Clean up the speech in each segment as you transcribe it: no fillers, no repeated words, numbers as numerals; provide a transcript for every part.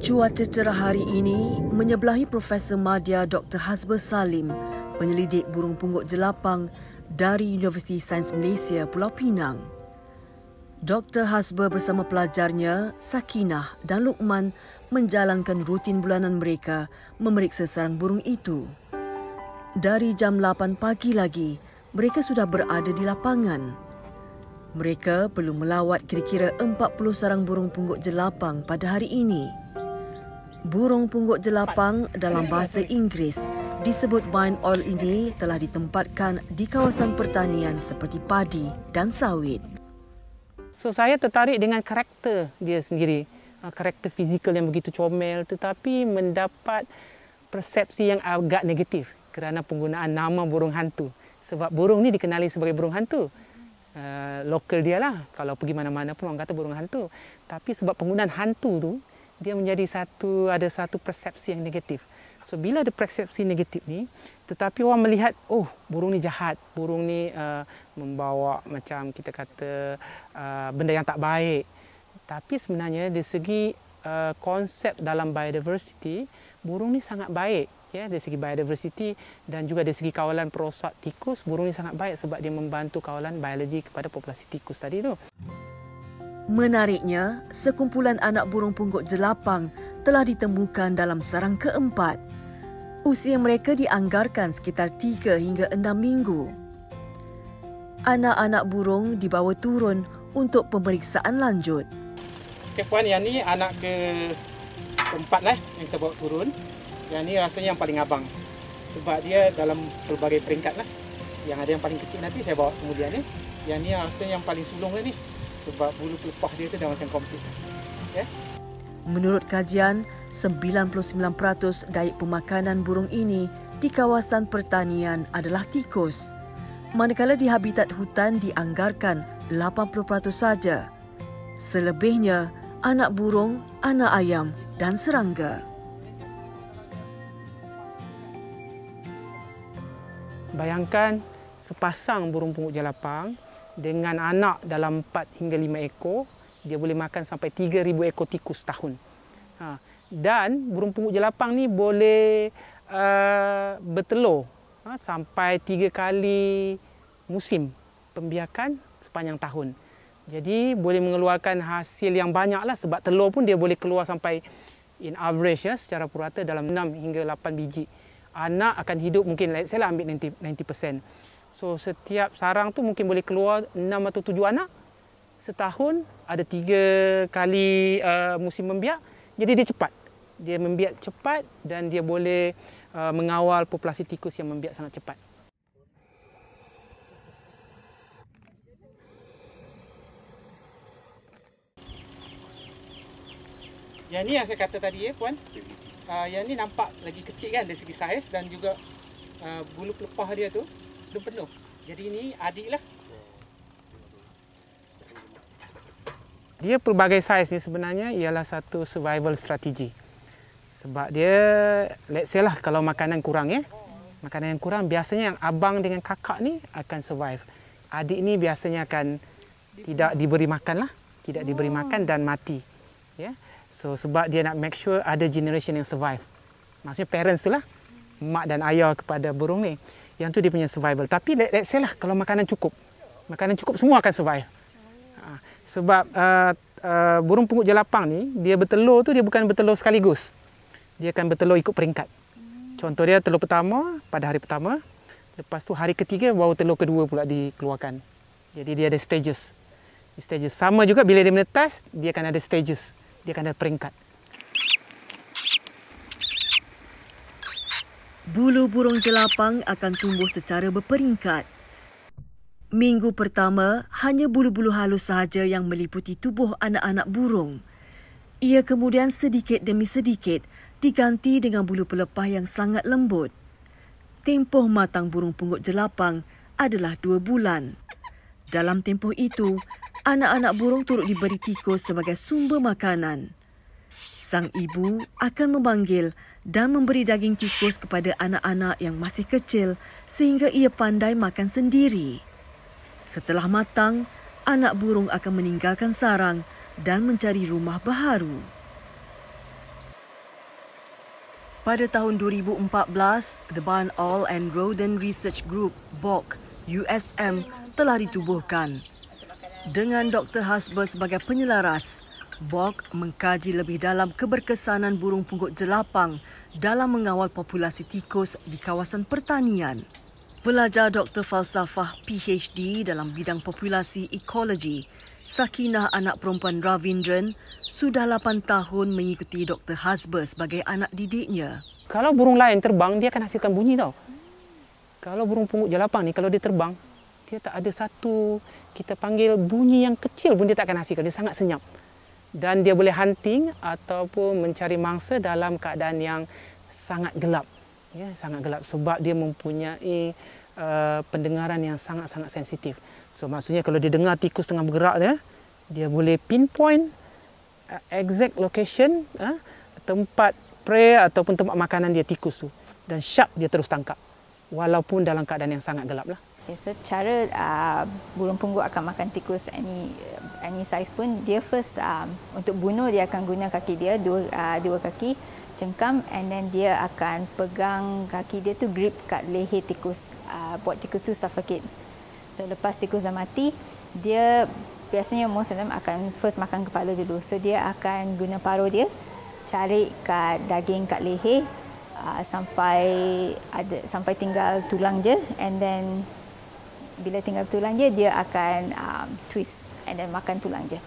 Cuaca cerah hari ini menyebelahi Profesor Madya Dr. Hasbah Salim, penyelidik burung pungut jelapang dari Universiti Sains Malaysia Pulau Pinang. Dr. Hasbah bersama pelajarnya, Sakinah dan Luqman menjalankan rutin bulanan mereka memeriksa sarang burung itu. Dari jam 8 pagi lagi, mereka sudah berada di lapangan. Mereka perlu melawat kira-kira 40 sarang burung pungut jelapang pada hari ini. Burung pungut jelapang dalam bahasa Inggeris disebut vine owl ini telah ditempatkan di kawasan pertanian seperti padi dan sawit. So saya tertarik dengan karakter dia sendiri, karakter fizikal yang begitu comel, tetapi mendapat persepsi yang agak negatif kerana penggunaan nama burung hantu. Sebab burung ni dikenali sebagai burung hantu. Lokal dia lah, kalau pergi mana-mana pun orang kata burung hantu. Tapi sebab penggunaan hantu tu, dia menjadi ada satu persepsi yang negatif. So bila ada persepsi negatif ni, tetapi orang melihat, oh burung ni jahat, burung ni membawa macam kita kata benda yang tak baik. Tapi sebenarnya dari segi konsep dalam biodiversity, burung ni sangat baik. Ya, dari segi biodiversity dan juga dari segi kawalan perosak tikus, burung ni sangat baik sebab dia membantu kawalan biologi kepada populasi tikus tadi tu. Menariknya, sekumpulan anak burung pungut jelapang telah ditemukan dalam sarang keempat. Usia mereka dianggarkan sekitar 3 hingga 6 minggu. Anak-anak burung dibawa turun untuk pemeriksaan lanjut. Okay, Puan, yang ni anak keempat lah yang kita bawa turun. Yang ni rasanya yang paling abang. Sebab dia dalam pelbagai peringkat lah. Yang ada yang paling kecil nanti saya bawa kemudian ni. Yang ni rasanya yang paling sulung lah ni. Sebab bulu pelepah dia tu dah macam komplit. Okay? Menurut kajian, 99% diet pemakanan burung ini di kawasan pertanian adalah tikus. Manakala di habitat hutan dianggarkan 80% saja. Selebihnya, anak burung, anak ayam dan serangga. Bayangkan sepasang burung pungut jelapang dengan anak dalam 4 hingga 5 ekor, dia boleh makan sampai 3,000 ekor tikus setahun. Dan burung pungut jelapang ni boleh bertelur sampai 3 kali musim pembiakan sepanjang tahun. Jadi boleh mengeluarkan hasil yang banyaklah sebab telur pun dia boleh keluar sampai in average secara purata dalam 6 hingga 8 biji. Anak akan hidup mungkin saya lah ambil 90%. So setiap sarang tu mungkin boleh keluar 6 atau 7 anak. Setahun ada 3 kali musim membiak. Jadi dia cepat. Dia membiak cepat dan dia boleh mengawal populasi tikus yang membiak sangat cepat. Yang ni yang saya kata tadi Puan. Yang ni nampak lagi kecil kan dari segi saiz dan juga bulu pelepah dia tu belum penuh. Jadi ini adik lah. Dia pelbagai saiz ni sebenarnya ialah satu survival strategi. Sebab dia, let's say lah kalau makanan kurang makanan yang kurang biasanya yang abang dengan kakak ni akan survive. Adik ni biasanya akan tidak diberi makan lah. Tidak diberi makan dan mati. Ya. So sebab dia nak make sure ada generation yang survive. Maksudnya parents tu lah. Mak dan ayah kepada burung ni. Yang tu dia punya survival. Tapi let's say lah kalau makanan cukup. Makanan cukup semua akan survive. Sebab burung pungut jelapang ni, dia bertelur tu dia bukan bertelur sekaligus. Dia akan bertelur ikut peringkat. Contoh dia telur pertama pada hari pertama. Lepas tu hari ketiga baru telur kedua pula dikeluarkan. Jadi dia ada stages. Sama juga bila dia menetas, dia akan ada stages. Dia akan ada peringkat. Bulu burung jelapang akan tumbuh secara berperingkat. Minggu pertama, hanya bulu-bulu halus sahaja yang meliputi tubuh anak-anak burung. Ia kemudian sedikit demi sedikit diganti dengan bulu pelepah yang sangat lembut. Tempoh matang burung pungut jelapang adalah 2 bulan. Dalam tempoh itu, anak-anak burung turut diberi tikus sebagai sumber makanan. Sang ibu akan memanggil dan memberi daging tikus kepada anak-anak yang masih kecil sehingga ia pandai makan sendiri. Setelah matang, anak burung akan meninggalkan sarang dan mencari rumah baharu. Pada tahun 2014, The Barn Owl and Rodent Research Group, BORG, USM, telah ditubuhkan. Dengan Dr. Hasber sebagai penyelaras, BORG mengkaji lebih dalam keberkesanan burung punggut jelapang dalam mengawal populasi tikus di kawasan pertanian. Pelajar Dr. Falsafah PhD dalam bidang populasi ekologi, Sakinah anak perempuan Ravindran, sudah 8 tahun mengikuti Dr. Hasber sebagai anak didiknya. Kalau burung lain terbang, dia akan hasilkan bunyi tau. Kalau burung punggut jelapang ni, kalau dia terbang, dia tak ada satu, kita panggil bunyi yang kecil pun dia tak akan hasilkan. Dia sangat senyap. Dan dia boleh hunting ataupun mencari mangsa dalam keadaan yang sangat gelap. Ya, sangat gelap sebab dia mempunyai pendengaran yang sangat-sangat sensitif. So maksudnya kalau dia dengar tikus tengah bergerak dia boleh pinpoint exact location tempat prey ataupun tempat makanan dia tikus tu, dan sharp dia terus tangkap walaupun dalam keadaan yang sangat gelap lah. So, cara burung punggut akan makan tikus any size pun, dia first untuk bunuh dia akan guna kaki dia, dua kaki cengkam, and then dia akan pegang kaki dia tu grip kat leher tikus, buat tikus tu suffocate. So lepas tikus dah mati, dia biasanya most of them akan first makan kepala dulu. So dia akan guna paruh dia cari kat daging kat leher sampai tinggal tulang je, and then bila tinggal tulang je, dia akan twist and then makan tulang je.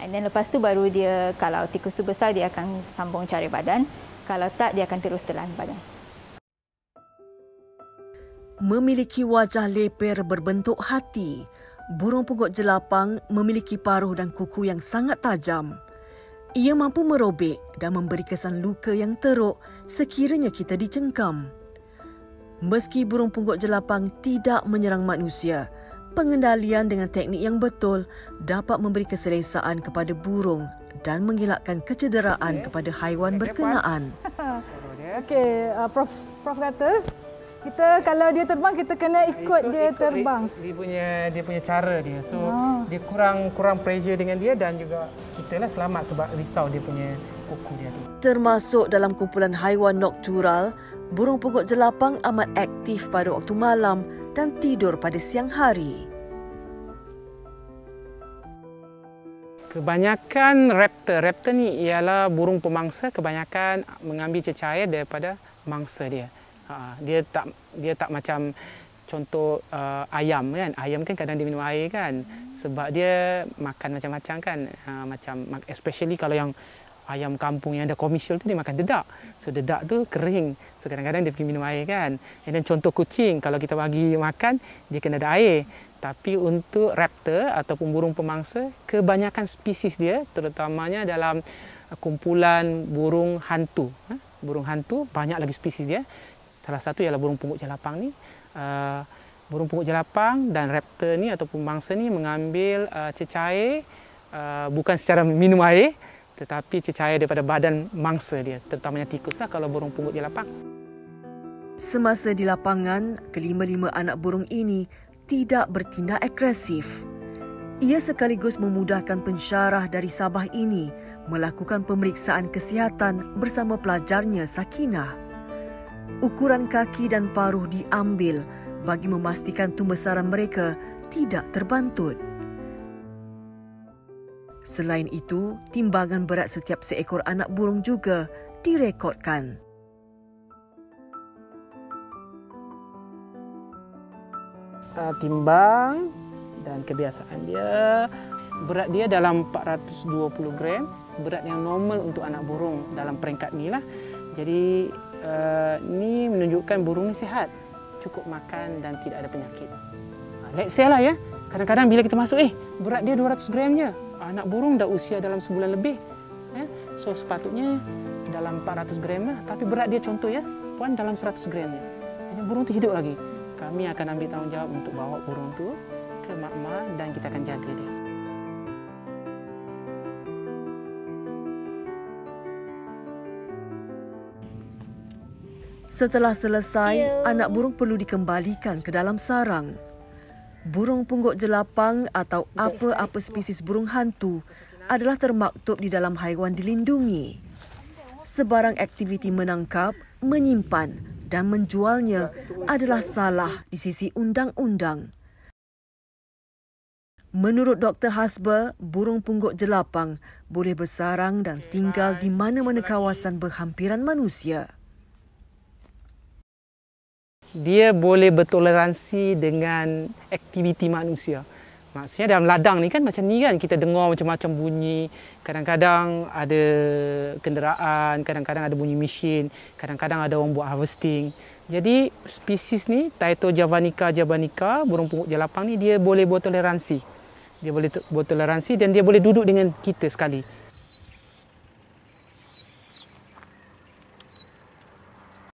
And then lepas tu baru dia, kalau tikus tu besar, dia akan sambung cari badan. Kalau tak, dia akan terus telan badan. Memiliki wajah leper berbentuk hati, burung punggut jelapang memiliki paruh dan kuku yang sangat tajam. Ia mampu merobek dan memberi kesan luka yang teruk sekiranya kita dicengkam. Meski burung punggut jelapang tidak menyerang manusia, pengendalian dengan teknik yang betul dapat memberi keselesaan kepada burung dan mengelakkan kecederaan kepada haiwan berkenaan. Okey, Prof kata kita kalau dia terbang, kita kena ikut dia terbang. Dia punya cara dia. So dia kurang pressure dengan dia, dan juga kita lah selamat sebab risau dia punya kuku dia tu. Termasuk dalam kumpulan haiwan noktural, burung punggut jelapang amat aktif pada waktu malam dan tidur pada siang hari. Kebanyakan raptor ni ialah burung pemangsa, kebanyakan mengambil cecair daripada mangsa dia. Dia tak macam contoh ayam kan. Ayam kan kadang dia minum air kan, sebab dia makan macam-macam kan. Macam especially kalau yang ayam kampung yang ada komersial tu, dia makan dedak. So dedak tu kering. So kadang-kadang dia pergi minum air kan. Dan contoh kucing, kalau kita bagi makan, dia kena ada air. Tapi untuk raptor ataupun burung pemangsa, kebanyakan spesies dia, terutamanya dalam kumpulan burung hantu. Burung hantu, banyak lagi spesies dia. Salah satu ialah burung punggut jelapang ni. Burung punggut jelapang dan raptor ni ataupun mangsa ni mengambil cecair, bukan secara minum air, tetapi cecair daripada badan mangsa dia, terutamanya tikus lah kalau burung punggut jelapang. Semasa di lapangan, kelima-lima anak burung ini tidak bertindak agresif. Ia sekaligus memudahkan pensyarah dari Sabah ini melakukan pemeriksaan kesihatan bersama pelajarnya Sakinah. Ukuran kaki dan paruh diambil bagi memastikan tumbesaran mereka tidak terbantut. Selain itu, timbangan berat setiap seekor anak burung juga direkodkan. Timbang dan kebiasaan dia, berat dia dalam 420 gram, berat yang normal untuk anak burung dalam peringkat ni lah. Jadi ni menunjukkan burung ni sihat, cukup makan dan tidak ada penyakit. Let's say lah ya, kadang-kadang bila kita masuk, berat dia 200 gram je. Anak burung dah usia dalam sebulan lebih. So sepatutnya dalam 400 gram lah. Tapi berat dia contoh ya, puan dalam 100 gram je. Jadi burung tu hidup lagi. Kami akan ambil tanggungjawab untuk bawa burung tu ke makmal dan kita akan jaga dia. Setelah selesai, anak burung perlu dikembalikan ke dalam sarang. Burung punggut jelapang atau apa-apa spesies burung hantu adalah termaktub di dalam haiwan dilindungi. sebarang aktiviti menangkap, menyimpan dan menjualnya adalah salah di sisi undang-undang. Menurut Dr. Hasber, burung pungguk jelapang boleh bersarang dan tinggal di mana-mana kawasan berhampiran manusia. Dia boleh bertoleransi dengan aktiviti manusia. Maksudnya dalam ladang ni kan macam ni kan, kita dengar macam-macam bunyi. Kadang-kadang ada kenderaan, kadang-kadang ada bunyi mesin, kadang-kadang ada orang buat harvesting. Jadi spesies ni, Taito javanica, burung pungguk jelapang ni, dia boleh bertoleransi. Dia boleh bertoleransi dan dia boleh duduk dengan kita sekali.